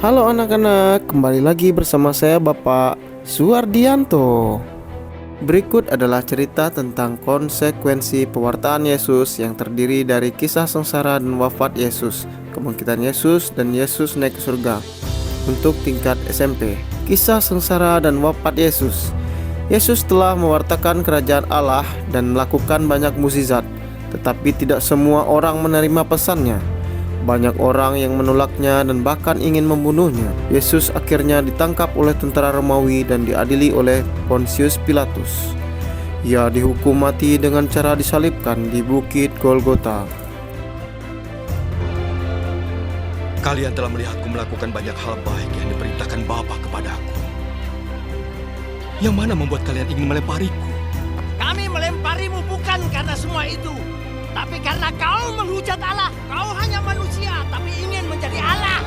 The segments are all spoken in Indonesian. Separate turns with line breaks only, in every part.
Halo anak-anak, kembali lagi bersama saya Bapak Suardianto. Berikut adalah cerita tentang konsekuensi pewartaan Yesus yang terdiri dari kisah sengsara dan wafat Yesus, kebangkitan Yesus, dan Yesus naik ke surga. Untuk tingkat SMP, kisah sengsara dan wafat Yesus. Yesus telah mewartakan kerajaan Allah dan melakukan banyak mukjizat, tetapi tidak semua orang menerima pesannya. Banyak orang yang menolaknya dan bahkan ingin membunuhnya. Yesus akhirnya ditangkap oleh tentara Romawi dan diadili oleh Pontius Pilatus. Ia dihukum mati dengan cara disalibkan di Bukit Golgota.
Kalian telah melihatku melakukan banyak hal baik yang diperintahkan Bapa kepadaku. Yang mana membuat kalian ingin melempariku?
Kami melemparimu bukan karena semua itu, tapi karena kau menghujat Allah. Kau hanya manusia, tapi ingin menjadi Allah.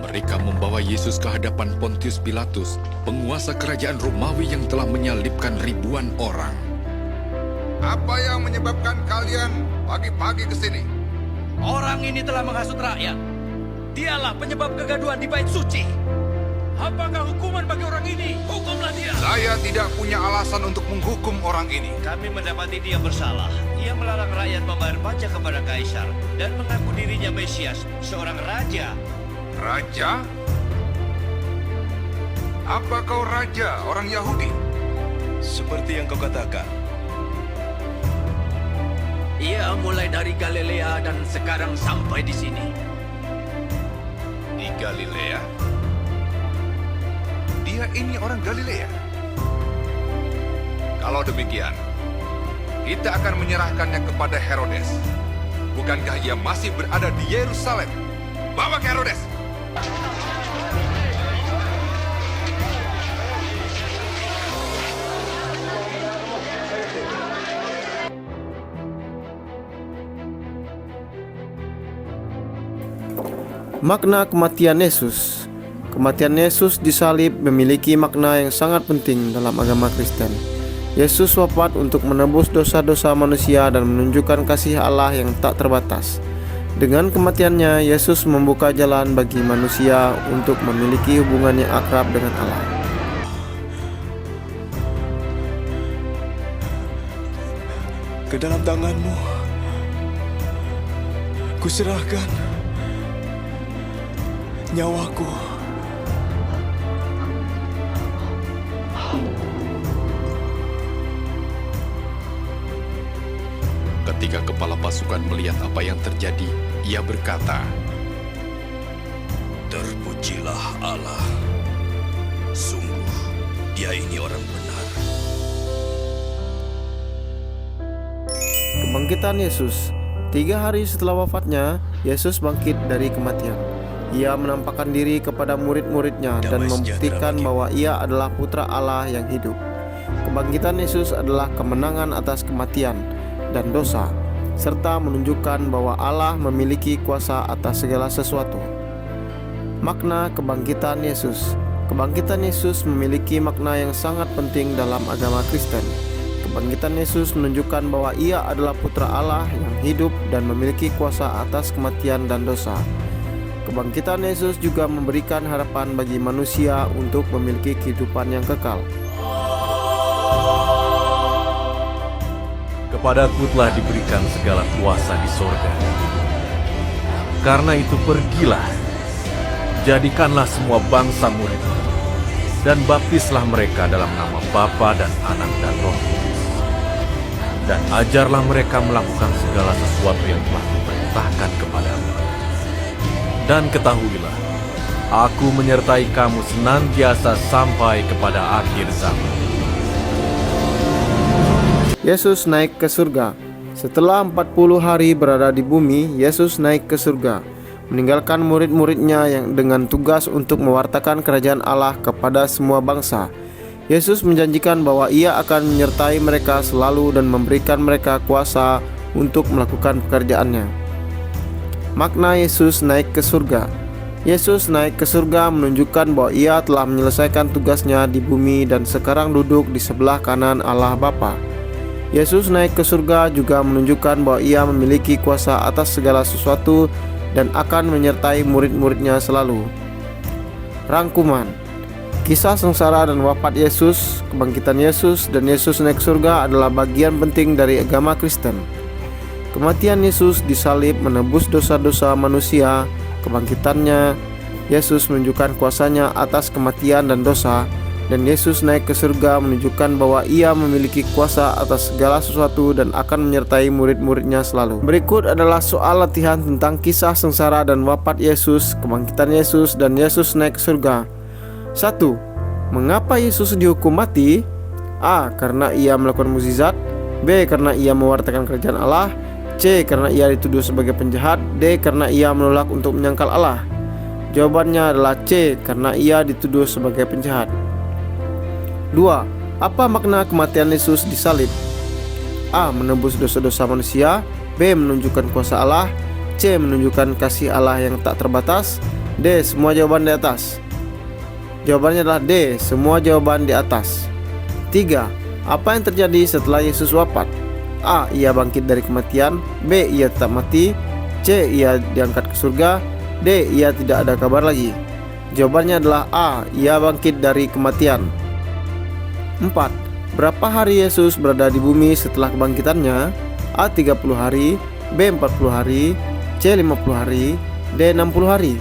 Mereka membawa Yesus ke hadapan Pontius Pilatus, penguasa kerajaan Romawi yang telah menyalibkan ribuan orang.
Apa yang menyebabkan kalian pagi-pagi ke sini?
Orang ini telah menghasut rakyat. Dialah penyebab kegaduhan di bait suci. Apakah hukuman bagi orang ini? Hukumlah dia.
Saya tidak punya alasan untuk menghukum orang ini.
Kami mendapati dia bersalah. Ia melarang rakyat membayar pajak kepada kaisar dan mengaku dirinya Mesias, seorang raja.
Raja? Apa kau raja orang Yahudi?
Seperti yang kau katakan.
Ia mulai dari Galilea dan sekarang sampai di sini.
Di Galilea? Dia ini orang Galilea. Kalau demikian, kita akan menyerahkannya kepada Herodes. Bukankah ia masih berada di Yerusalem? Bawa ke Herodes!
Makna kematian Yesus. Kematian Yesus disalib memiliki makna yang sangat penting dalam agama Kristen. Yesus wafat untuk menebus dosa-dosa manusia dan menunjukkan kasih Allah yang tak terbatas. Dengan kematiannya, Yesus membuka jalan bagi manusia untuk memiliki hubungan yang akrab dengan Allah.
Ke dalam tangan-Mu, kuserahkan nyawaku.
Ketika kepala pasukan melihat apa yang terjadi, ia berkata,
Terpujilah Allah. Sungguh, dia ini orang benar.
Kebangkitan Yesus. 3 hari setelah wafatnya, Yesus bangkit dari kematian. Ia menampakkan diri kepada murid-muridnya dan membuktikan bahwa ia adalah putra Allah yang hidup. Kebangkitan Yesus adalah kemenangan atas kematian dan dosa, serta menunjukkan bahwa Allah memiliki kuasa atas segala sesuatu. Makna kebangkitan Yesus. Kebangkitan Yesus memiliki makna yang sangat penting dalam agama Kristen. Kebangkitan Yesus menunjukkan bahwa ia adalah putra Allah yang hidup dan memiliki kuasa atas kematian dan dosa. Kebangkitan Yesus juga memberikan harapan bagi manusia untuk memiliki kehidupan yang kekal.
Kepadaku telah diberikan segala kuasa di sorga. Karena itu pergilah, jadikanlah semua bangsa murid, dan baptislah mereka dalam nama Bapa dan Anak dan Roh Kudus. Dan ajarlah mereka melakukan segala sesuatu yang telah kuperintahkan kepadamu. Dan ketahuilah, aku menyertai kamu senantiasa sampai kepada akhir zaman.
Yesus naik ke surga. Setelah 40 hari berada di bumi, Yesus naik ke surga, meninggalkan murid-muridnya yang dengan tugas untuk mewartakan kerajaan Allah kepada semua bangsa. Yesus menjanjikan bahwa ia akan menyertai mereka selalu dan memberikan mereka kuasa untuk melakukan pekerjaannya. Makna Yesus naik ke surga. Yesus naik ke surga menunjukkan bahwa ia telah menyelesaikan tugasnya di bumi dan sekarang duduk di sebelah kanan Allah Bapa. Yesus naik ke surga juga menunjukkan bahwa ia memiliki kuasa atas segala sesuatu dan akan menyertai murid-muridnya selalu. Rangkuman: kisah sengsara dan wafat Yesus, kebangkitan Yesus, dan Yesus naik surga adalah bagian penting dari agama Kristen. Kematian Yesus disalib menebus dosa-dosa manusia. Kebangkitannya, Yesus menunjukkan kuasanya atas kematian dan dosa, dan Yesus naik ke surga menunjukkan bahwa ia memiliki kuasa atas segala sesuatu dan akan menyertai murid-muridnya selalu. Berikut adalah soal latihan tentang kisah sengsara dan wafat Yesus, kebangkitan Yesus, dan Yesus naik ke surga. 1. Mengapa Yesus dihukum mati? A. Karena ia melakukan mukjizat. B. Karena ia mewartakan kerajaan Allah. C. Karena ia dituduh sebagai penjahat. D. Karena ia menolak untuk menyangkal Allah. Jawabannya adalah C. Karena ia dituduh sebagai penjahat. 2. Apa makna kematian Yesus disalib? A. Menebus dosa-dosa manusia. B. Menunjukkan kuasa Allah. C. Menunjukkan kasih Allah yang tak terbatas. D. Semua jawaban di atas. Jawabannya adalah D. Semua jawaban di atas. 3. Apa yang terjadi setelah Yesus wafat? A. Ia bangkit dari kematian. B. Ia tetap mati. C. Ia diangkat ke surga. D. Ia tidak ada kabar lagi. Jawabannya adalah A. Ia bangkit dari kematian. 4. Berapa hari Yesus berada di bumi setelah kebangkitannya? A. 30 hari. B. 40 hari. C. 50 hari. D. 60 hari.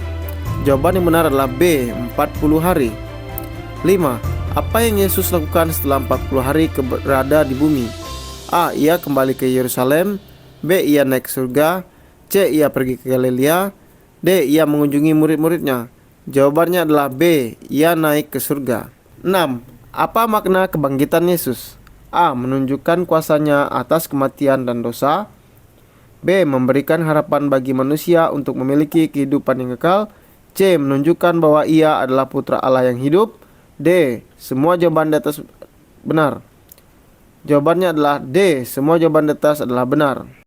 Jawaban yang benar adalah B. 40 hari. 5. Apa yang Yesus lakukan setelah 40 hari berada di bumi? A. Ia kembali ke Yerusalem. B. Ia naik ke surga. C. Ia pergi ke Galilea. D. Ia mengunjungi murid-muridnya. Jawabannya adalah B. Ia naik ke surga. 6. Apa makna kebangkitan Yesus? A. Menunjukkan kuasanya atas kematian dan dosa. B. Memberikan harapan bagi manusia untuk memiliki kehidupan yang kekal. C. Menunjukkan bahwa ia adalah putra Allah yang hidup. D. Semua jawaban di atas benar. Jawabannya adalah D. Semua jawaban di atas adalah benar.